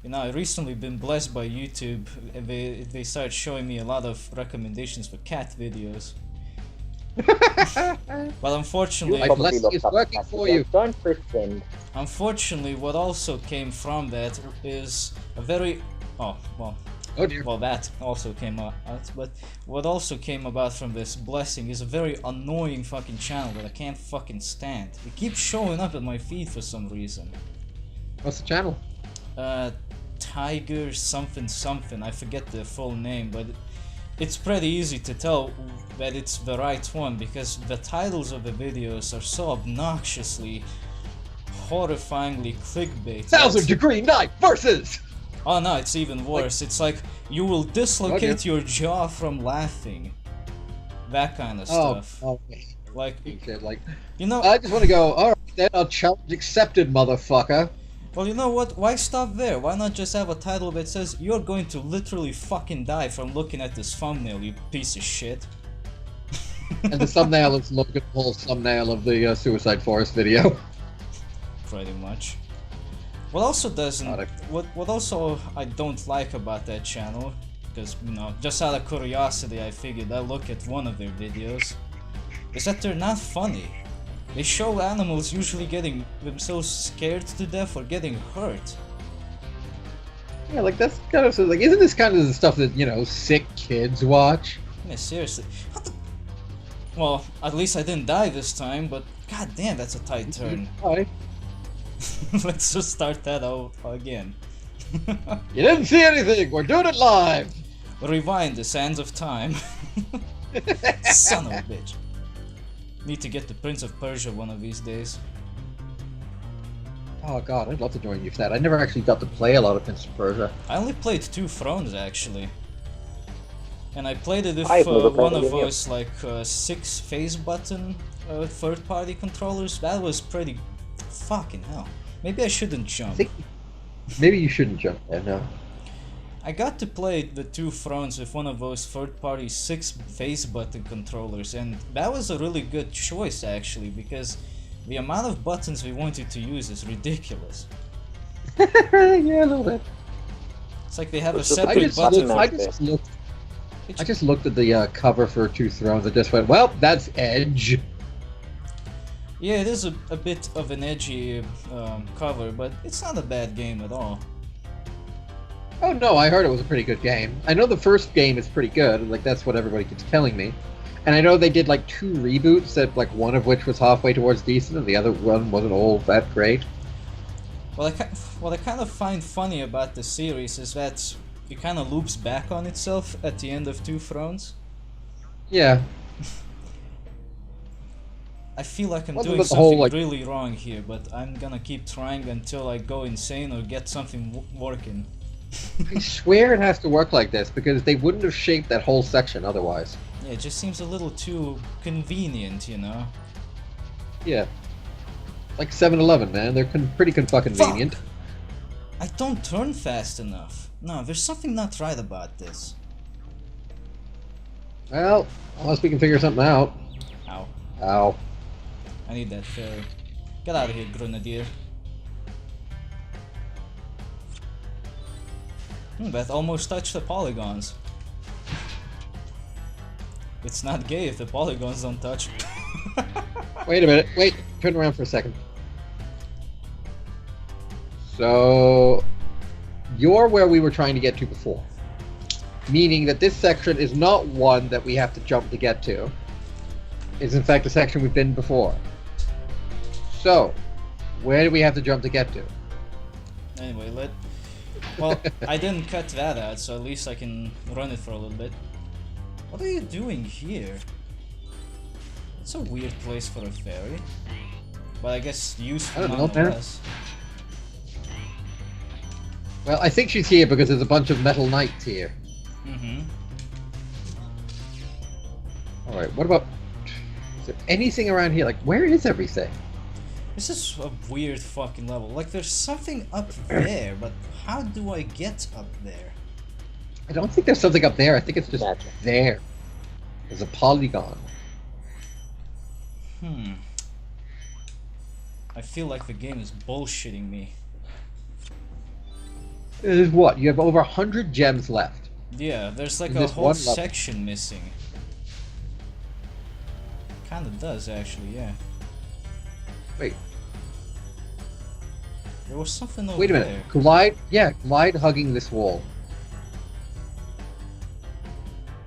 You know, I recently been blessed by YouTube. They started showing me a lot of recommendations for cat videos. But You unfortunately, probably blessing looked is up working cat for videos. you. Don't pretend. unfortunately, what also came from that is a very oh Oh dear. well that also came out, but what also came about from this blessing is a very annoying fucking channel that I can't fucking stand. It keeps showing up in my feed for some reason. What's the channel? Uh, Tiger something something. I forget the full name, but it's pretty easy to tell that it's the right one because the titles of the videos are so obnoxiously, horrifyingly clickbait. 1000-degree knife versus. Oh no, it's even worse. It's like you will dislocate your jaw from laughing. That kind of stuff. Oh, Like, shit, like you know, I just want to go. All right, then I'll challenge accepted, motherfucker. well, you know what? Why stop there? Why not just have a title that says you're going to literally fucking die from looking at this thumbnail, you piece of shit? And the thumbnail is Logan Paul's thumbnail of the Suicide Forest video. Pretty much. What also doesn't, what also I don't like about that channel, because you know, just out of curiosity, I figured I'd look at one of their videos, is that they're not funny. They show animals usually getting themselves scared to death or getting hurt. Yeah, like that's kind of like, isn't this kind of the stuff that sick kids watch? Yeah, seriously. What the? Well, at least I didn't die this time, but god damn, that's a tight turn. Hi. Let's just start that out again. You didn't see anything. We're doing it live. Rewind the sands of time. Son of a bitch. Need to get the Prince of Persia one of these days. Oh god, I'd love to join you for that. I never actually got to play a lot of Prince of Persia. I only played 2 Thrones actually. And I played it with I've never played one of any of those like 6 phase button third party controllers. That was pretty fucking hell. Maybe I shouldn't jump. Maybe you shouldn't jump there, no. I got to play the 2 Thrones with one of those third party 6 phase button controllers, and that was a really good choice actually because the amount of buttons we wanted to use is ridiculous. Yeah, a little bit. It's like they have a It's just- separate button for I just looked at the cover for Two Thrones and just went, well, that's Edge. Yeah, it is a bit of an edgy cover, but it's not a bad game at all. Oh no, I heard it was a pretty good game. I know the first game is pretty good, like that's what everybody keeps telling me. And I know they did like 2 reboots, that like one of which was halfway towards decent, and the other one wasn't all that great. Well, what I kind of find funny about the series is that it kind of loops back on itself at the end of 2 Thrones. Yeah. I feel like I'm Wasn't doing it the whole, something like- really wrong here, but I'm gonna keep trying until I go insane or get something working. I swear it has to work like this, because they wouldn't have shaped that whole section otherwise. Yeah, it just seems a little too convenient, you know? Yeah. Like 7-Eleven, man. They're pretty convenient. Fuck! I don't turn fast enough. No, there's something not right about this. Well, unless we can figure something out. Ow. Ow. I need that fairy. Get out of here, Grenadier. That almost touched the polygons. It's not gay if the polygons don't touch. Wait a minute. Wait. Turn around for a second. So, you're where we were trying to get to before. Meaning that this section is not one that we have to jump to get to. It's in fact a section we've been before. So, where do we have to jump to get to? Anyway, well, I didn't cut that out, so at least I can run it for a little bit. What are you doing here? It's a weird place for a fairy. But I guess useful I don't know, man. nonetheless. Well, I think she's here because there's a bunch of metal knights here. Mm-hmm. Alright, what about... Is there anything around here? Like, where is everything? This is a weird fucking level. Like, there's something up there, but how do I get up there? I don't think there's something up there. I think it's just Gotcha. there. There's a polygon. I feel like the game is bullshitting me. It is what? You have over 100 gems left. Yeah, there's like In a this whole one level. section missing. Kinda does, actually, yeah. Wait. There was something over Wait a minute. there. Glide? Yeah, glide hugging this wall.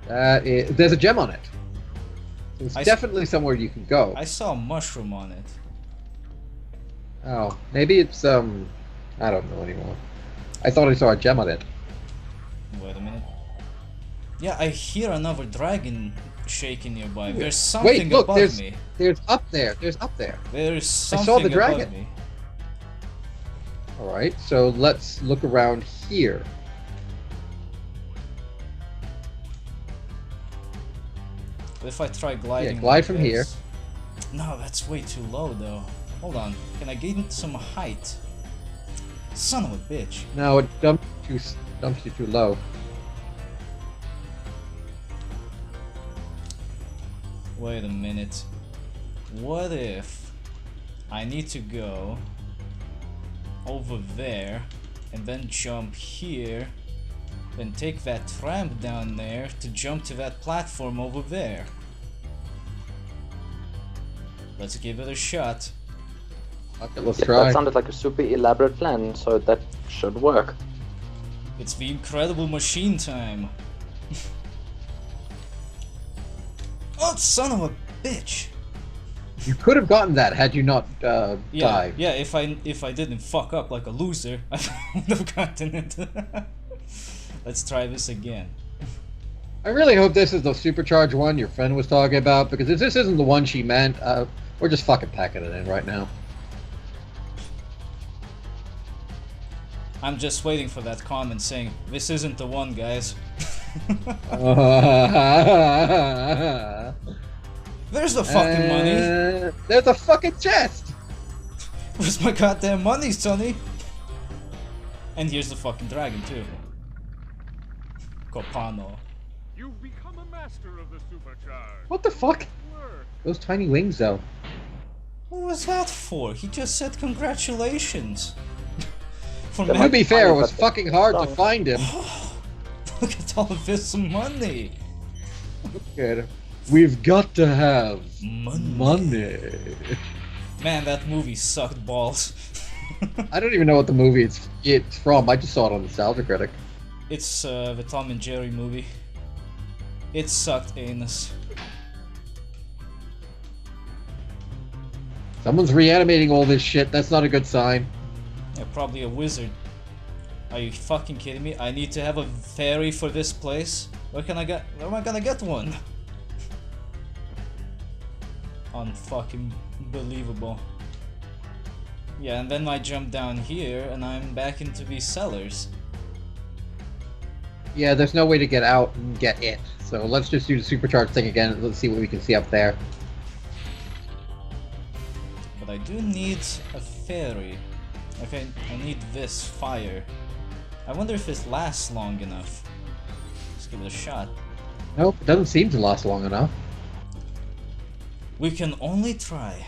That is... There's a gem on it. So it's definitely somewhere you can go. I saw a mushroom on it. Oh, maybe it's, I don't know anymore. I thought I saw a gem on it. Wait a minute. Yeah, I hear another dragon shaking nearby. There's something Wait, look, above me. There's up there. There's up there. There's something saw the above dragon. me. Alright, so let's look around here. But if I try gliding... Yeah, glide like from this... No, that's way too low, though. Hold on. Can I gain some height? Son of a bitch. No, it dumps you too low. Wait a minute. What if I need to go over there and then jump here, then take that ramp down there to jump to that platform over there? Let's give it a shot. Okay, let's Yeah, try. that sounded like a super elaborate plan, so that should work. It's the incredible machine time. Oh, son of a bitch! You could have gotten that had you not died. Yeah. If I didn't fuck up like a loser, I would have gotten it. Let's try this again. I really hope this is the supercharged one your friend was talking about, because if this isn't the one she meant, we're just fucking packing it in right now. I'm just waiting for that comment saying, "This isn't the one, guys." There's the fucking money. There's a fucking chest. Where's my goddamn money, Sonny? And here's the fucking dragon too. Copano. You've become a master of the supercharge. What the fuck? Work. Those tiny wings, though. What was that for? He just said congratulations. For To be fair, it was fucking hard to find him. Look at all of this money. Look at him. We've got to have money. Man, that movie sucked balls. I don't even know what the movie it's from. I just saw it on Nostalgia Critic. It's the Tom and Jerry movie. It sucked anus. Someone's reanimating all this shit. That's not a good sign. Yeah, probably a wizard. Are you fucking kidding me? I need to have a fairy for this place? Where am I gonna get one? Unfucking believable. Yeah, and then I jump down here and I'm back into these cellars. Yeah, there's no way to get out and get it. So let's just do the supercharged thing again. Let's see what we can see up there. But I do need a fairy. Okay, I need this fire. I wonder if it lasts long enough. Let's give it a shot. Nope, it doesn't seem to last long enough. We can only try.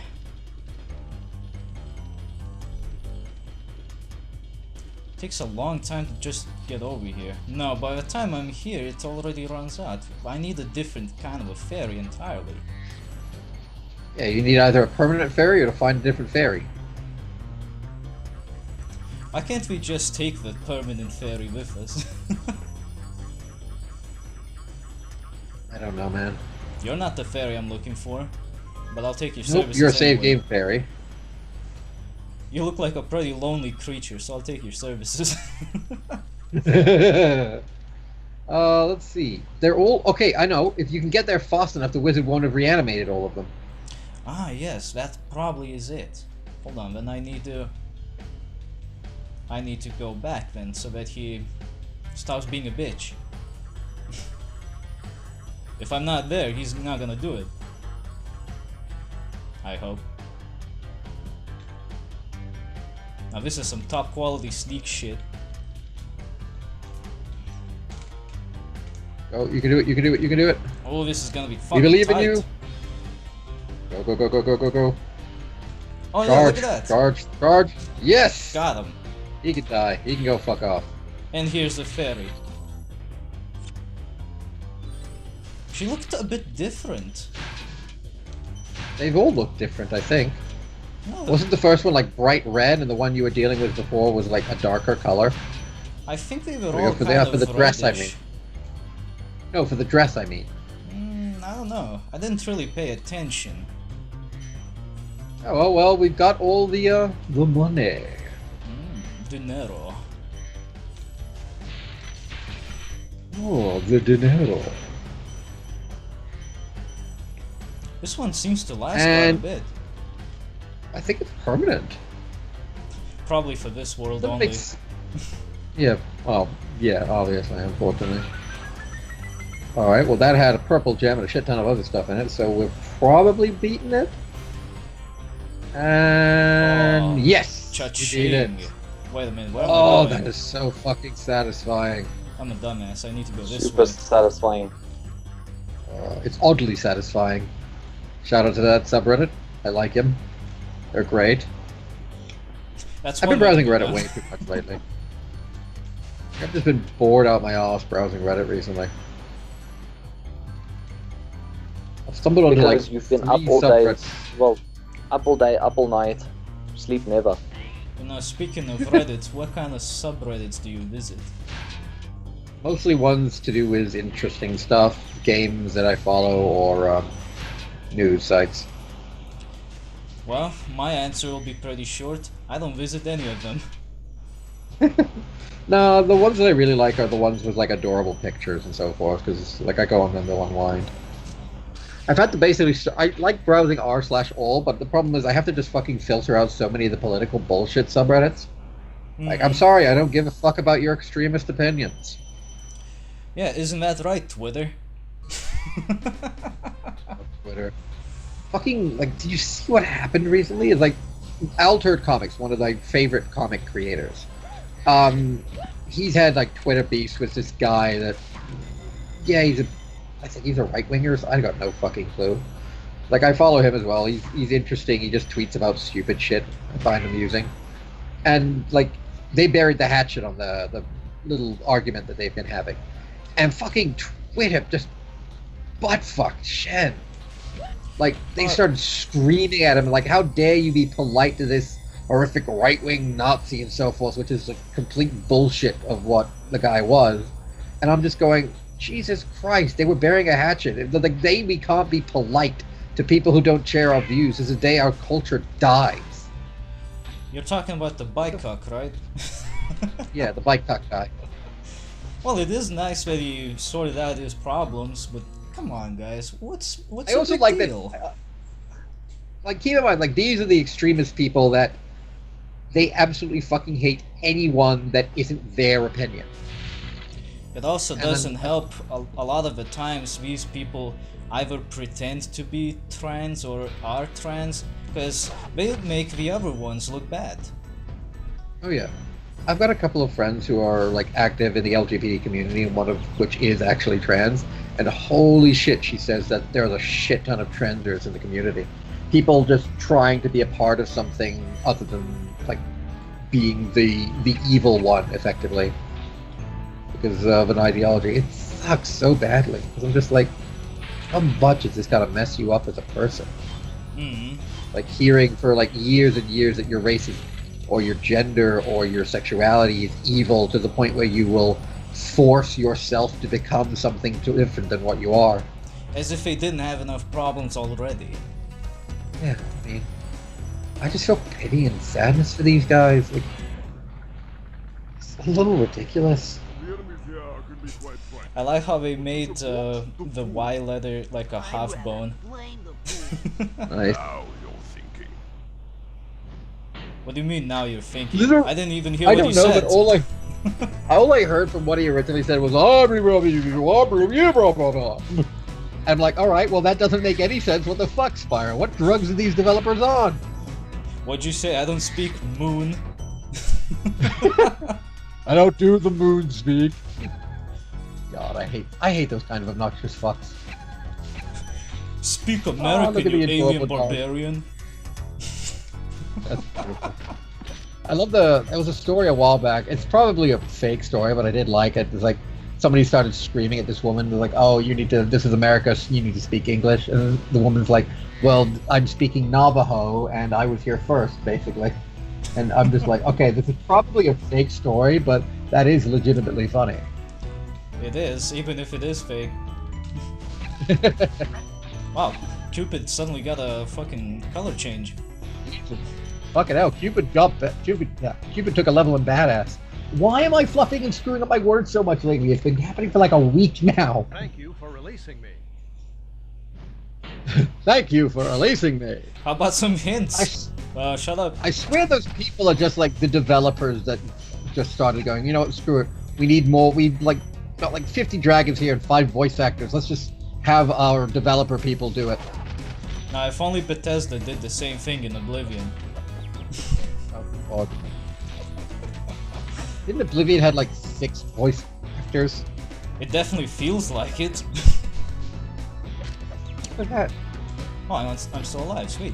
Takes a long time to just get over here. No, by the time I'm here, it already runs out. I need a different kind of a fairy entirely. Yeah, you need either a permanent fairy or to find a different fairy. Why can't we just take the permanent fairy with us? I don't know, man. You're not the fairy I'm looking for, but I'll take your Nope, services you're a save anyway. game fairy. You look like a pretty lonely creature, so I'll take your services. Let's see. They're all... Okay, I know. If you can get there fast enough, the wizard won't have reanimated all of them. Ah, yes, that probably is it. Hold on, then I need to go back then, so that he stops being a bitch. If I'm not there, he's not gonna do it. I hope. Now this is some top quality sneak shit. Oh, you can do it, you can do it, you can do it. Oh, this is gonna be We fucking believe tight. in you. Go, go, go, go, go, go, go. Oh yeah, Charge, look at that. charge, charge. Yes! Got him. He can die. He can go fuck off. And here's the fairy. She looked a bit different. They've all looked different, I think. No, Wasn't the first one like bright red, and the one you were dealing with before was like a darker color? I think they were There we all go, for kind the of dress, I reddish. mean. No, for the dress, I mean. I don't know. I didn't really pay attention. Oh well, we've got all the money. Dinero. Oh, the dinero. This one seems to last And- quite a bit. I think it's permanent. Probably for this world That only. makes- Yeah, well, yeah, obviously, unfortunately. Alright, well that had a purple gem and a shit ton of other stuff in it, so we're probably beating it. And Oh, yes! We beat Cha-ching. it. Wait a minute, where am Oh, I going? that is so fucking satisfying. I'm a dumbass, I need to go this Super way. satisfying. It's oddly satisfying. Shout out to that subreddit. I like him. They're great. That's I've been one way browsing to go Reddit down. way too much lately. I've just been bored out my ass browsing Reddit recently. I've stumbled onto like Because you've been 3 up all day. subreddits. Well, up all day, up all night. Sleep never. You know, speaking of Reddit, what kind of subreddits do you visit? Mostly ones to do with interesting stuff, games that I follow, or news sites. Well, my answer will be pretty short. I don't visit any of them. No, the ones that I really like are the ones with like adorable pictures and so forth, because like I go on them, they'll unwind. I've had to basically, I like browsing r/all, but the problem is I have to just fucking filter out so many of the political bullshit subreddits. Like, I'm sorry, I don't give a fuck about your extremist opinions. Yeah, isn't that right, Twitter? Twitter. Fucking, like, did you see what happened recently? It's like, Altered Comics, one of my favorite comic creators. He's had, like, Twitter beefs with this guy that, yeah, I think he's a right-winger, so I got no fucking clue. Like, I follow him as well, he's interesting, he just tweets about stupid shit, I find amusing. And, like, they buried the hatchet on the little argument that they've been having. And fucking Twitter just butt-fucked Shen. Like, they started screaming at him, like, how dare you be polite to this horrific right-wing Nazi and so forth, which is a complete bullshit of what the guy was. And I'm just going, Jesus Christ, they were bearing a hatchet. The day we can't be polite to people who don't share our views is the day our culture dies. You're talking about the bike cock, right? Yeah, the bike cock guy. Well, it is nice that you sorted out his problems, but come on, guys, what's I a also big like deal? that. Like, keep in mind, like, these are the extremist people that they absolutely fucking hate anyone that isn't their opinion. It also And doesn't then- help a lot of the times these people either pretend to be trans or are trans, because they make the other ones look bad. Oh yeah. I've got a couple of friends who are like active in the LGBT community, and one of which is actually trans, and holy shit, she says that there's a shit ton of transers in the community. People just trying to be a part of something other than like being the evil one, effectively, because of an ideology. It sucks so badly, because I'm just like, how much is this gotta mess you up as a person? Mm-hmm. Like hearing for like years and years that your race is, or your gender or your sexuality is evil, to the point where you will force yourself to become something different than what you are. As if they didn't have enough problems already. Yeah, I mean, I just feel pity and sadness for these guys. Like, it's a little ridiculous. The enemies here can be quite frightening. I like how they made the Y letter like a half bone. Nice. Now you're thinking. What do you mean now you're thinking? Liter- I didn't even hear I what don't he know, said. but all I heard from what he originally said was blah, blah, blah. I'm like, all right, well that doesn't make any sense. What the fuck, Spyro? What drugs are these developers on? What'd you say? I don't speak moon. I don't do the moon speak. God, I hate those kind of obnoxious fucks. Speak look American, at you the alien adorable dog. barbarian. That's beautiful. I love there was a story a while back. It's probably a fake story, but I did like it. It's like somebody started screaming at this woman. They're like, "Oh, this is America. So you need to speak English." And the woman's like, "Well, I'm speaking Navajo, and I was here first, basically." And I'm just like, okay, this is probably a fake story, but that is legitimately funny. It is, even if it is fake. Wow, Cupid suddenly got a fucking color change. Fucking hell, Cupid took a level in badass. Why am I fluffing and screwing up my words so much lately? It's been happening for like a week now. Thank you for releasing me. Thank you for releasing me. How about some hints? Shut up. I swear those people are just like the developers that just started going, you know what, screw it. We need more. We've got like 50 dragons here and 5 voice actors. Let's just have our developer people do it. Now, if only Bethesda did the same thing in Oblivion. Oh, God. Didn't Oblivion had like 6 voice actors? It definitely feels like it. Look at that. Oh, I'm still alive, sweet.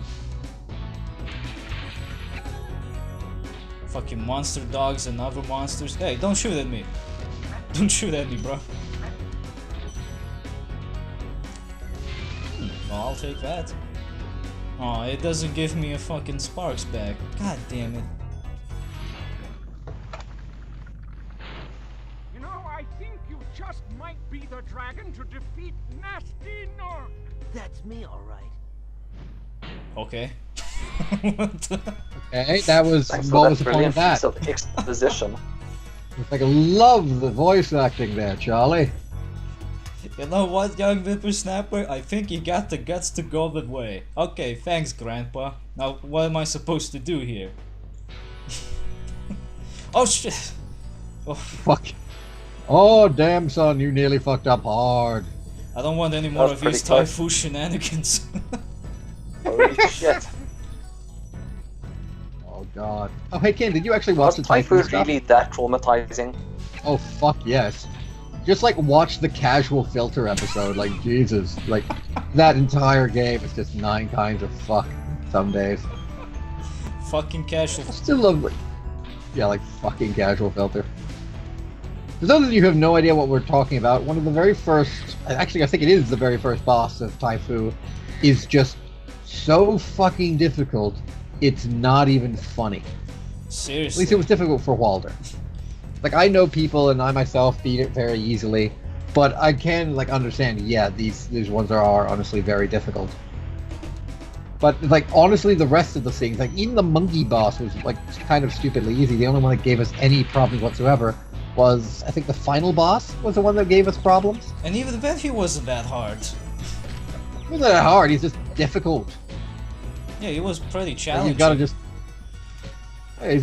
Fucking monster dogs and other monsters. Hey, don't shoot at me. Don't shoot at me, bro. Well, I'll take that. Oh, it doesn't give me a fucking sparks back. God damn it. You know, I think you just might be the dragon to defeat Nasty Nork. That's me, all right. Okay. What the? Okay, that was Thanks what for was that the point brilliant of that? piece of exposition. It's like I love the voice acting there, Charlie. You know what, young whippersnapper? I think you got the guts to go that way. Okay, thanks, Grandpa. Now, what am I supposed to do here? Oh shit! Oh, Fuck. Oh damn, son, you nearly fucked up hard. I don't want any more was of these pretty close. Taifu shenanigans. Holy shit. Oh god. Oh hey Ken, did you actually watch Was the Typhoon Typhoon stuff? really that traumatizing? Oh fuck yes. Just like watch the casual filter episode, like Jesus. Like that entire game is just 9 kinds of fuck some days. Fucking casual. I still love like, yeah, like fucking casual filter. For those of you who have no idea what we're talking about, one of the very first, actually I think it is the very first boss of Taifu, is just so fucking difficult, it's not even funny. Seriously. At least it was difficult for Walder. Like, I know people and I myself beat it very easily, but I can, like, understand, yeah, these ones are honestly very difficult. But, like, honestly, the rest of the things, like, even the monkey boss was, like, kind of stupidly easy. The only one that gave us any problems whatsoever was, I think the final boss was the one that gave us problems. And even then he wasn't that hard. It wasn't that hard, he's just difficult. Yeah, he was pretty Like, challenging. you've gotta just...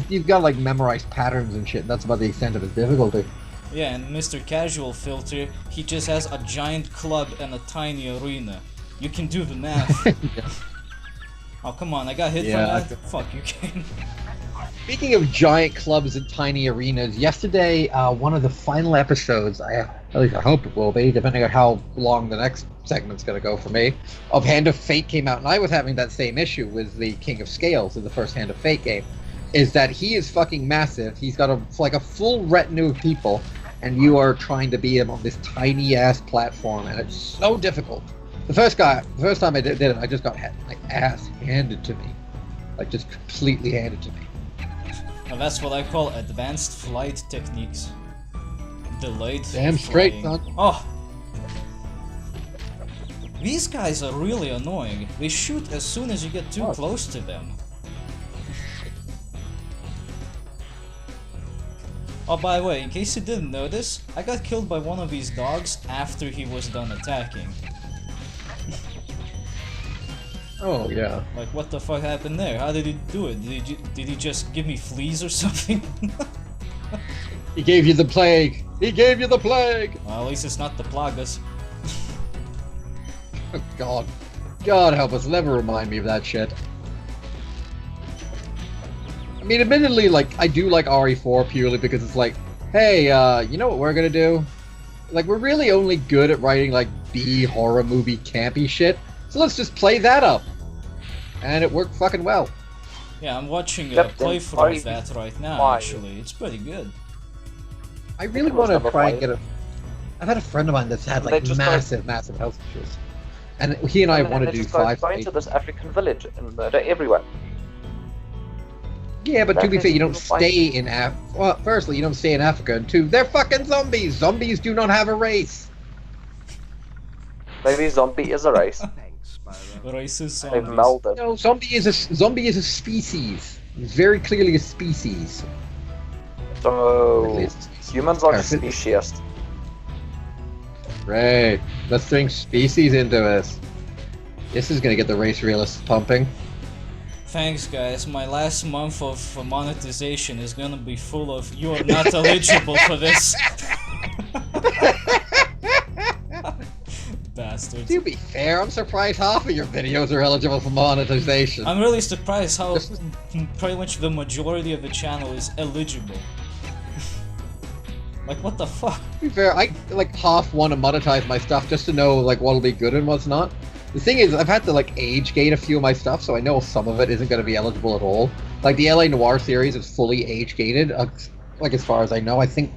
You've gotta, like, memorize patterns and shit, that's about the extent of his difficulty. Yeah, and Mr. Casual Filter, he just has a giant club and a tiny arena. You can do the math. Yeah. Oh, come on, I got hit Yeah, from that? Fuck, you can. Speaking of giant clubs and tiny arenas, yesterday, one of the final episodes, at least I hope it will be, depending on how long the next segment's going to go for me, of Hand of Fate came out, and I was having that same issue with the King of Scales in the first Hand of Fate game, is that he is fucking massive, he's got a full retinue of people, and you are trying to beat him on this tiny-ass platform, and it's so difficult. The first time I did it, I just got my ass handed to me. Like, just completely handed to me. Now that's what I call advanced flight techniques. Delayed Damn straight, flying. son. Oh! These guys are really annoying. They shoot as soon as you get too close to them. Oh, by the way, in case you didn't notice, I got killed by one of these dogs after he was done attacking. Oh, yeah. Like, what the fuck happened there? How did he do it? Did he just give me fleas or something? He gave you the plague! He gave you the plague! Well, at least it's not the plagas. Oh, God. God help us, never remind me of that shit. I mean, admittedly, like, I do like RE4 purely because it's like, hey, you know what we're gonna do? Like, we're really only good at writing, like, B horror movie campy shit, so let's just play that up. And it worked fucking well. Yeah, I'm watching a Yep, then playthrough of that right now, why? actually. It's pretty good. I really It was want to number try and 5. get a. I've had a friend of mine that's had They like just massive health issues, and he and I And then want to they do just go 5. into this African village and murder everyone. Yeah, but to That be is fair, you don't fine. stay in Well, firstly, you don't stay in Africa, and two, they're fucking zombies. Zombies do not have a race. Maybe zombie is a race. Thanks, Spyro. Racist They've zombies. melded. No, zombie is a species. It's very clearly a species. So It's a species. humans are Parasite. speciesist. Right. Let's bring species into this. This is gonna get the race realists pumping. Thanks, guys. My last month of monetization is gonna be full of "you're not eligible for this." Bastards. To be fair, I'm surprised half of your videos are eligible for monetization. I'm really surprised how This is- pretty much the majority of the channel is eligible. Like, what the fuck? To be fair, I like half want to monetize my stuff just to know like what'll be good and what's not. The thing is, I've had to like age gate a few of my stuff, so I know some of it isn't going to be eligible at all. Like the LA Noire series is fully age gated. Like as far as I know, I think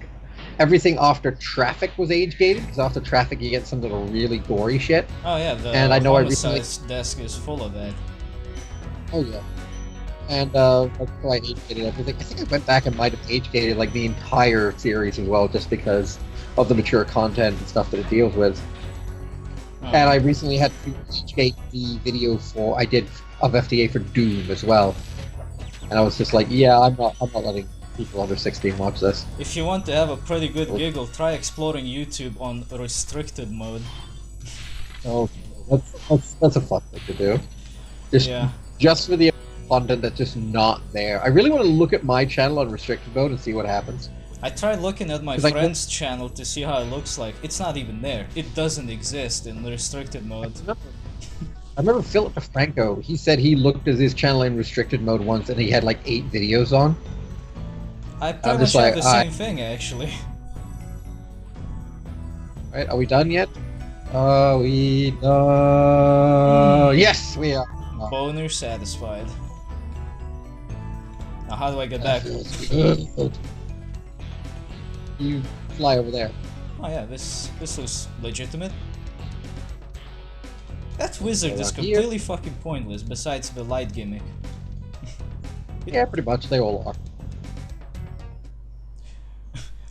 everything after Traffic was age gated because after Traffic you get some little really gory shit. Oh yeah, the And I know I homicide recently- desk is full of that. Oh yeah. And like, so I age gated everything. I think I went back and might have age gated like the entire series as well, just because of the mature content and stuff that it deals with. Oh. And I recently had to age-gate the video I did of FDA for Doom as well. And I was just like, yeah, I'm not letting people under 16 watch this. If you want to have a pretty good giggle, try exploring YouTube on restricted mode. Oh, that's a fun thing to do. Yeah. Just for the content that's just not there. I really want to look at my channel on restricted mode and see what happens. I tried looking at my 'Cause I- friend's channel to see how it looks like. It's not even there. It doesn't exist in the restricted mode. I remember Philip DeFranco, he said he looked at his channel in restricted mode once and he had like 8 videos on. I pretty much just have like, the same thing, actually. Right, are we done yet? Are we done? Yes, we are. Boner satisfied. Now how do I get back? Good. You fly over there. Oh yeah, this looks legitimate. That wizard They is are here. completely fucking pointless, besides the light gimmick. Yeah, pretty much. They all are.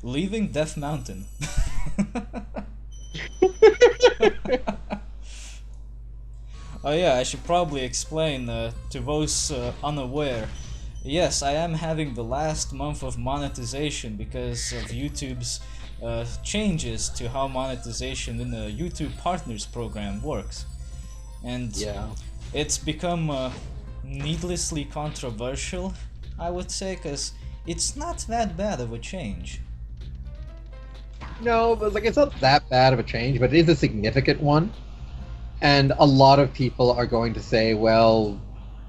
Leaving Death Mountain. Oh yeah, I should probably explain to those unaware. Yes, I am having the last month of monetization because of YouTube's changes to how monetization in the YouTube Partners program works. And Yeah. it's become needlessly controversial, I would say, because it's not that bad of a change. No, but like it's not that bad of a change, but it is a significant one. And a lot of people are going to say, well,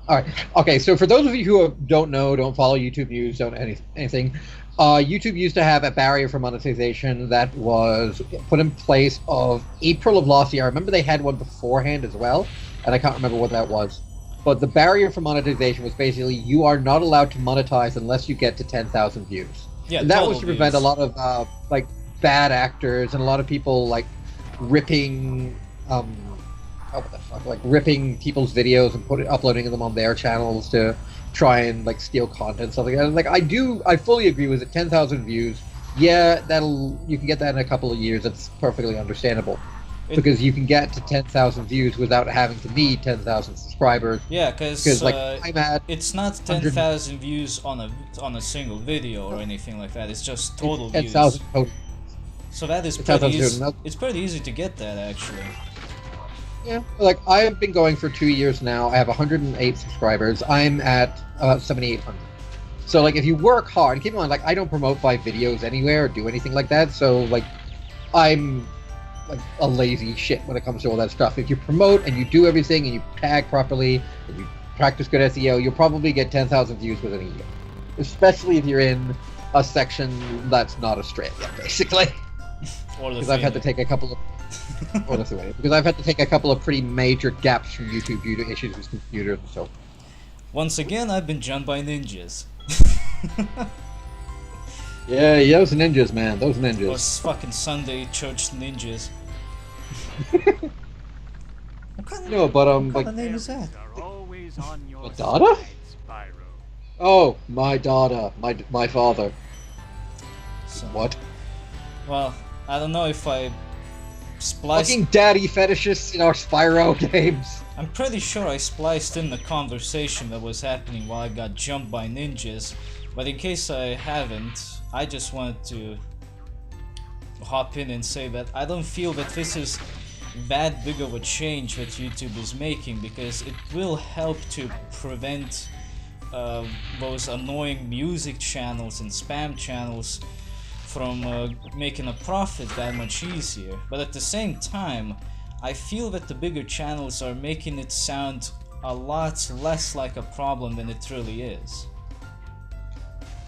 all right, okay. So for those of you who don't know, don't follow YouTube news, don't anything, YouTube used to have a barrier for monetization that was put in place of April of last year. I remember they had one beforehand as well, and I can't remember what that was. But the barrier for monetization was basically you are not allowed to monetize unless you get to 10,000 views. Yeah, And that total was to prevent a views. lot of like bad actors and a lot of people like ripping what the fuck, like ripping people's videos and uploading them on their channels to try and like steal content, stuff like that. And, like I fully agree with it. 10,000 views, yeah, you can get that in a couple of years. That's perfectly understandable. Because you can get to 10,000 views without having to need 10,000 subscribers. Yeah, because like I'm at it's not 10,000 views on a single video or anything like that. It's just total views. 10,000 total. So that is 10,000 pretty views. easy. It's pretty easy to get that actually. Yeah, like I've been going for 2 years now. I have 108 subscribers. I'm at 7,800. So like if you work hard, keep in mind like I don't promote my videos anywhere or do anything like that. So like I'm like a lazy shit when it comes to all that stuff. If you promote and you do everything and you tag properly and you practice good SEO, you'll probably get 10,000 views within a year. Especially if you're in a section that's not Australia, basically. Or Because I've had to take a couple of because I've had to take a couple of pretty major gaps from YouTube due to issues with computers and so. Once again, I've been jumped by ninjas. Yeah, those ninjas, man. Those ninjas. Those fucking Sunday church ninjas. What kind of, No, but what like kind of name is that? Are always on your Madonna? side, Spyro. oh, my daughter, my father. So, What? well, I don't know if I spliced. Fucking daddy fetishists in our Spyro games. I'm pretty sure I spliced in the conversation that was happening while I got jumped by ninjas, but in case I haven't, I just wanted to hop in and say that I don't feel that this is that big of a change that YouTube is making, because it will help to prevent those annoying music channels and spam channels from making a profit that much easier. But at the same time, I feel that the bigger channels are making it sound a lot less like a problem than it really is.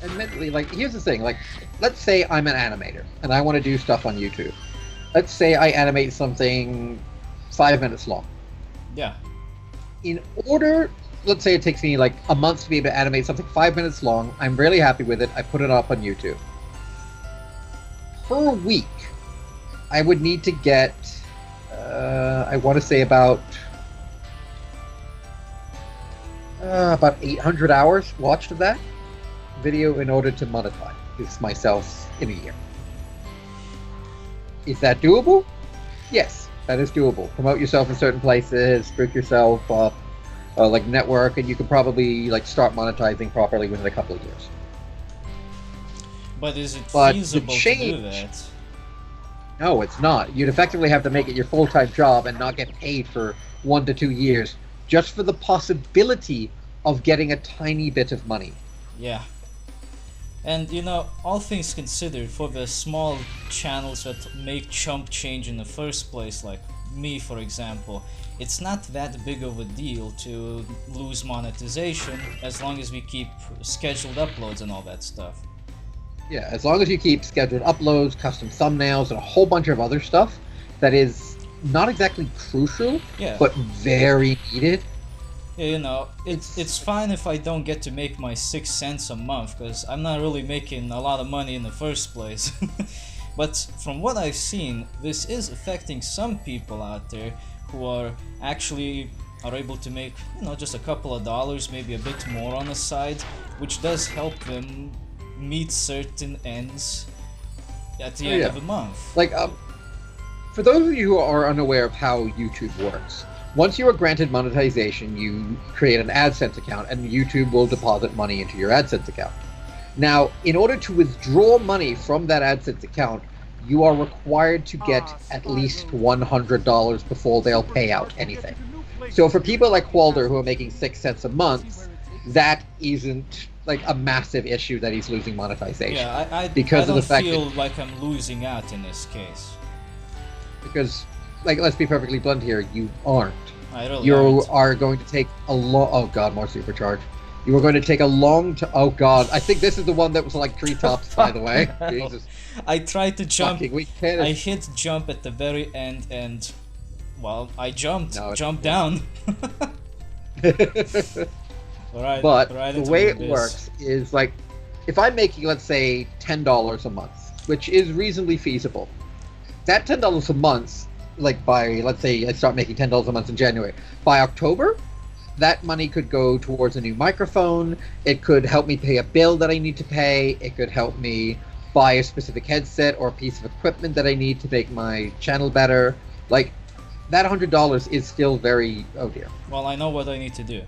Admittedly, like, here's the thing, like, let's say I'm an animator, and I want to do stuff on YouTube. Let's say I animate something 5 minutes long. Yeah. In order, let's say it takes me like a month to be able to animate something 5 minutes long, I'm really happy with it, I put it up on YouTube. Per week, I would need to get, I want to say about 800 hours watched of that video in order to monetize this myself in a year. Is that doable? Yes, that is doable. Promote yourself in certain places, spruik yourself up, like network, and you can probably like start monetizing properly within a couple of years. But is it But feasible the to do change- that? No, it's not. You'd effectively have to make it your full-time job and not get paid for 1 to 2 years just for the possibility of getting a tiny bit of money. Yeah. And you know, all things considered, for the small channels that make chump change in the first place, like me for example, it's not that big of a deal to lose monetization as long as we keep scheduled uploads and all that stuff. Yeah, as long as you keep scheduled uploads, custom thumbnails, and a whole bunch of other stuff that is not exactly crucial, Yeah. but very needed. Yeah, you know, it's fine if I don't get to make my 6 cents a month, because I'm not really making a lot of money in the first place. But from what I've seen, this is affecting some people out there who are actually able to make, you know, just a couple of dollars, maybe a bit more on the side, which does help them meet certain ends at the end of the month. Like, for those of you who are unaware of how YouTube works, once you are granted monetization, you create an AdSense account, and YouTube will deposit money into your AdSense account. Now, in order to withdraw money from that AdSense account, you are required to get at least $100 before they'll pay out anything. So for people like Walder, who are making 6 cents a month, that isn't like a massive issue that he's losing monetization. Yeah, I because don't of the fact feel that, like I'm losing out in this case. because, like, let's be perfectly blunt here, you aren't. I really You aren't. are going to take a long. Oh god, more supercharge. You are going to take a long. Oh god, I think this is the one that was like treetops, by the way. Jesus, I tried to jump. fucking we can't. I hit jump at the very end, and well, I jumped. No, Jumped down. Right, But right the into way the it abyss. works is like, if I'm making, let's say, $10 a month, which is reasonably feasible, that $10 a month, like by, let's say I start making $10 a month in January, by October, that money could go towards a new microphone, it could help me pay a bill that I need to pay, it could help me buy a specific headset or a piece of equipment that I need to make my channel better. Like, that $100 is still very, oh dear. Well, I know what I need to do.